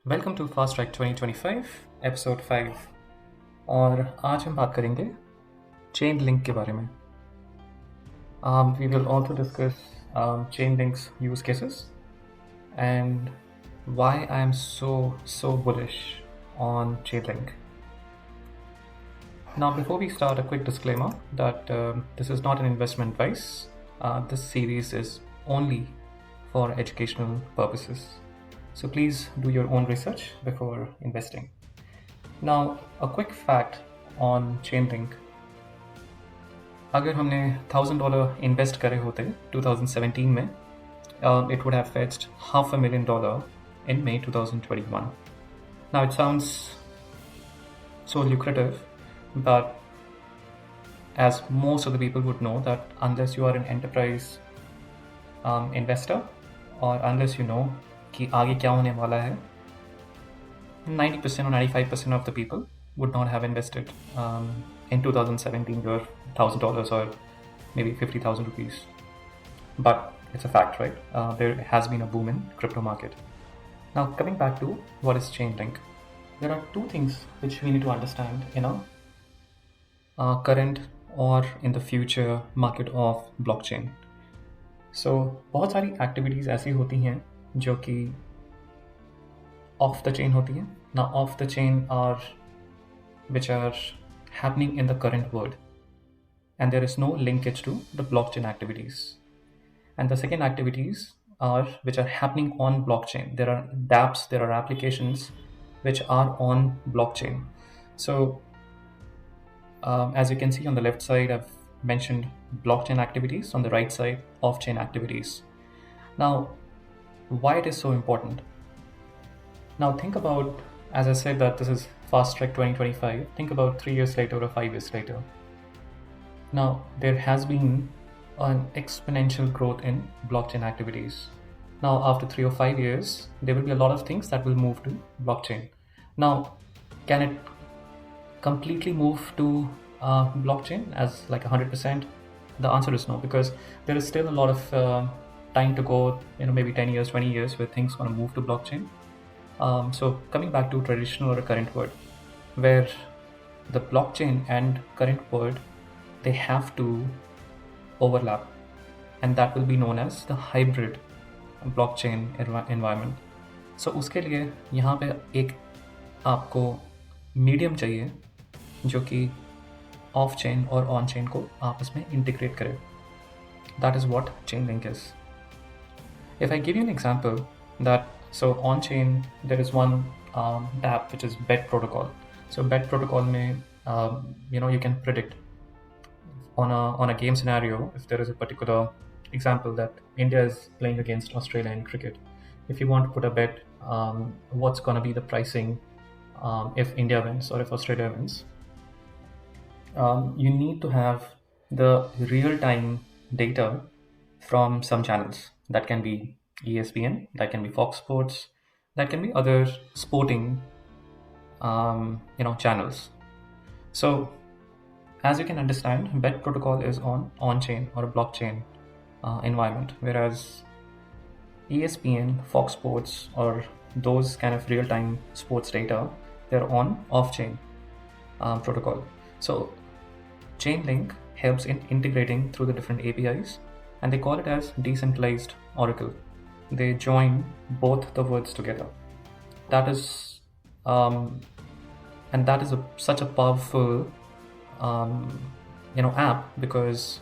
Welcome to fast track 2025 episode 5 और आज हम बात करेंगे चेन लिंक के बारे में. We will also discuss chain links use cases and why I am so bullish on Chainlink. Now, before we start, a quick disclaimer that this is not an investment advice. This series is only for educational purposes. So please do your own research before investing. Now, a quick fact on Chainlink. अगर हमने $1,000 invest करे होते 2017 में, it would have fetched $500,000 in May 2021. Now it sounds so lucrative, but as most of the people would know that unless you are an enterprise investor or unless you know कि आगे क्या होने वाला है, 90% or 95% of the people would not have invested in 2017 your $1,000 or maybe 50,000 rupees. But it's a fact, right? There has been a boom in crypto market. Now, coming back to what is Chainlink, there are two things which we need to understand in our current or in the future market of blockchain. So, बहुत सारी activities ऐसी होती हैं जो कि off the chain होती हैं. Now, off the chain are which are happening in the current world, and there is no linkage to the blockchain activities. And the second activities are which are happening on blockchain. There are dApps, there are applications which are on blockchain. So as you can see on the left side, I've mentioned blockchain activities. On the right side, off-chain activities. Now, why it is so important? Now think about, as I said, that this is Fast Track 2025. Think about 3 years later or 5 years later. Now, there has been an exponential growth in blockchain activities. Now, after 3 or 5 years, there will be a lot of things that will move to blockchain. Now, can it completely move to blockchain as like 100%? The answer is no, because there is still a lot of time to go, maybe 10 years, 20 years where things want to move to blockchain. So coming back to traditional or current world, where the blockchain and current world, they have to overlap, and that will be known as the hybrid blockchain environment. So उसके लिए यहाँ पे एक आपको medium चाहिए जो कि of chain और ऑन चेन को आपस में इंटीग्रेट करे. That is what Chainlink is. If I give you an example that, so on chain there is one dApp which is BET protocol. So BET protocol में you can predict on a game scenario, if there is a particular example that India is playing against Australia in cricket, if you want to put a bet, what's going to be the pricing if India wins or if Australia wins, you need to have the real-time data from some channels. That can be ESPN, that can be Fox Sports, that can be other sporting channels. So as you can understand, BET protocol is on-chain or a blockchain environment, whereas ESPN, Fox Sports, or those kind of real-time sports data, they're on off-chain protocol. So Chainlink helps in integrating through the different APIs, and they call it as decentralized Oracle. They join both the words together. That is, and that is such a powerful app, because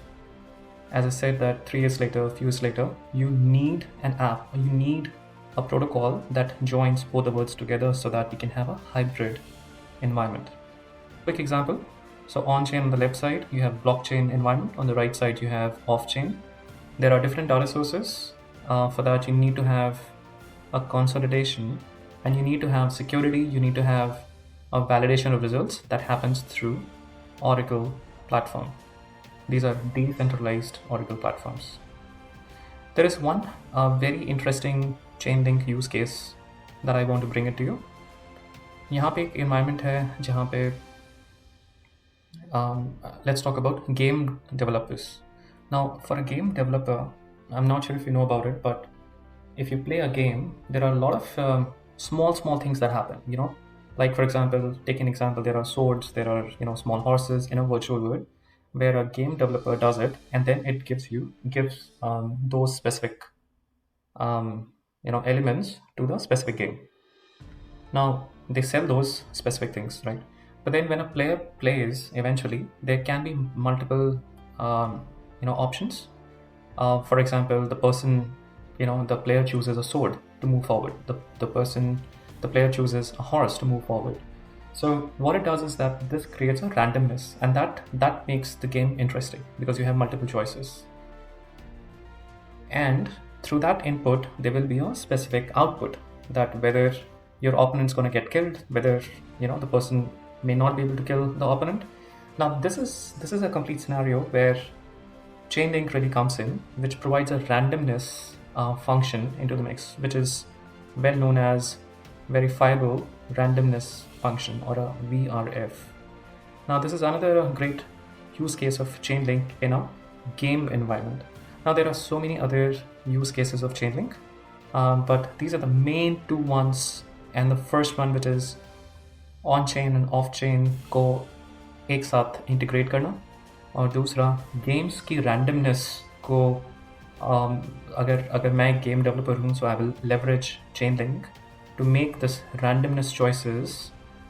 as I said that 3 years later, a few years later, you need an app, you need a protocol that joins both the words together so that we can have a hybrid environment. Quick example. So on-chain on the left side, you have blockchain environment. On the right side, you have off-chain. There are different data sources. For that, you need to have a consolidation, and you need to have security. You need to have a validation of results that happens through Oracle platform. These are decentralized Oracle platforms. There is one very interesting Chainlink use case that I want to bring it to you. यहाँ पे एक environment है जहाँ पे let's talk about game developers. Now, for a game developer, I'm not sure if you know about it, but if you play a game, there are a lot of small things that happen, like for example, take an example, there are swords, there are small horses in a virtual world where a game developer does it, and then it gives those specific elements to the specific game. Now they sell those specific things, right? But then when a player plays, eventually there can be multiple options. For example, the player chooses a sword to move forward. The player chooses a horse to move forward. So what it does is that this creates a randomness, and that makes the game interesting because you have multiple choices. And through that input, there will be a specific output, that whether your opponent's going to get killed, whether the person may not be able to kill the opponent. Now this is a complete scenario where Chainlink really comes in, which provides a randomness function into the mix, which is well known as verifiable randomness function, or a VRF. Now this is another great use case of Chainlink in a game environment. Now there are so many other use cases of Chainlink, but these are the main two ones. And the first one, which is on chain end of chain को एक साथ integrate करना, और दूसरा games की randomness को अगर मैं गेम डेवलपर हूँ, so I will leverage Chainlink to make this randomness choices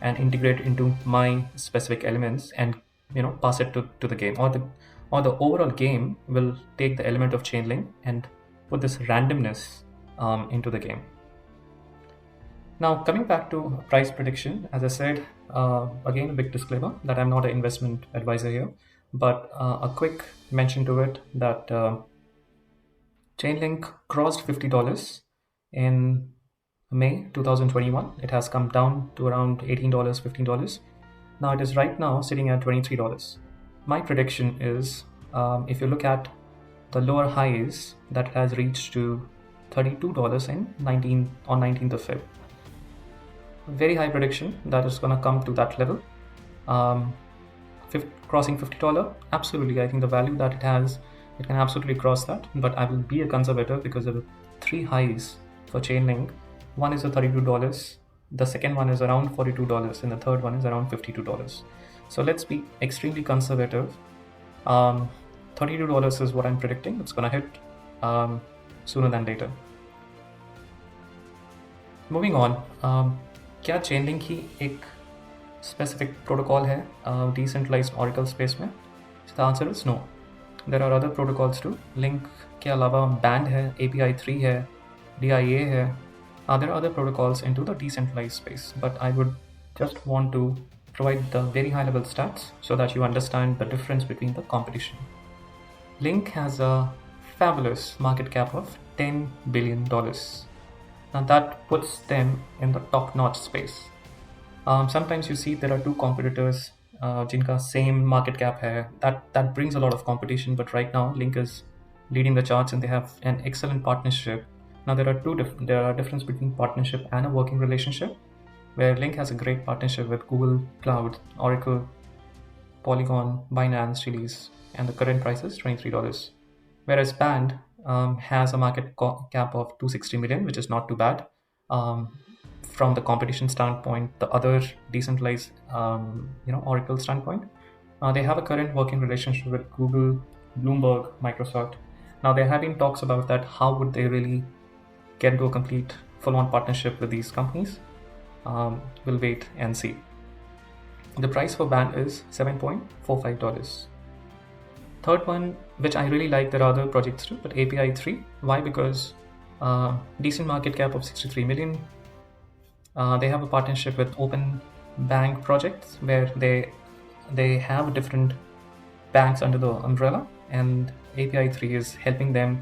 and integrate into my specific elements and pass it to the game, or the overall game will take the element of Chainlink and put this randomness into the game. Now, coming back to price prediction, as I said, again, a big disclaimer that I'm not an investment advisor here, but a quick mention to it that Chainlink crossed $50 in May 2021. It has come down to around $18, $15. Now it is right now sitting at $23. My prediction is, if you look at the lower highs, that has reached to $32 on 19th of Feb. Very high prediction that is going to come to that level. Crossing $50, absolutely. I think the value that it has, it can absolutely cross that, but I will be a conservative because of the three highs for Chainlink. One is a $32, the second one is around $42, and the third one is around $52. So let's be extremely conservative. $32 is what I'm predicting. It's going to hit sooner than later. Moving on, क्या Chainlink ही एक specific protocol है decentralized Oracle space में? The answer is no. There are other protocols too. Link के अलावा Band है, API 3 है, DIA है. There are other protocols into the decentralized space, but I would just want to provide the very high level stats so that you understand the difference between the competition. Link has a fabulous market cap of $10 billion. Now that puts them in the top-notch space. Sometimes you see there are two competitors jinka same market cap hai. That brings a lot of competition, but right now Link is leading the charts and they have an excellent partnership. Now there are difference between partnership and a working relationship, where Link has a great partnership with Google Cloud, Oracle, Polygon, Binance, Chiliz, and the current price is $23. Whereas Band has a market cap of $260 million, which is not too bad. From the competition standpoint, the other decentralized, Oracle standpoint, they have a current working relationship with Google, Bloomberg, Microsoft. Now there have been talks about that. How would they really get into a complete full-on partnership with these companies? We'll wait and see. The price for Band is $7.45. Third one, which I really like, there are other projects too, but API 3. Why? Because decent market cap of 63 million. They have a partnership with Open Bank projects where they have different banks under the umbrella, and API 3 is helping them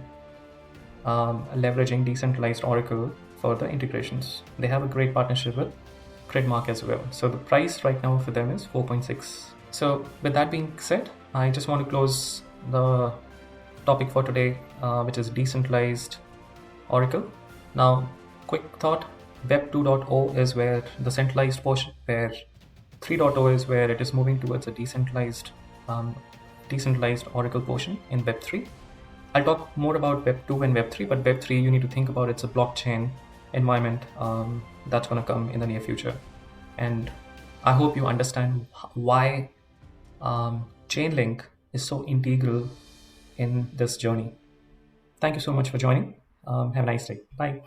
leveraging decentralized Oracle for the integrations. They have a great partnership with Credmark as well. So the price right now for them is 4.6. So with that being said, I just want to close the topic for today, which is decentralized Oracle. Now, quick thought, Web 2.0 is where the centralized portion, where 3.0 is where it is moving towards a decentralized Oracle portion in Web 3. I'll talk more about Web 2 and Web 3, but Web 3, you need to think about it's a blockchain environment, that's going to come in the near future. And I hope you understand why Chainlink is so integral in this journey. Thank you so much for joining. Have a nice day. Bye.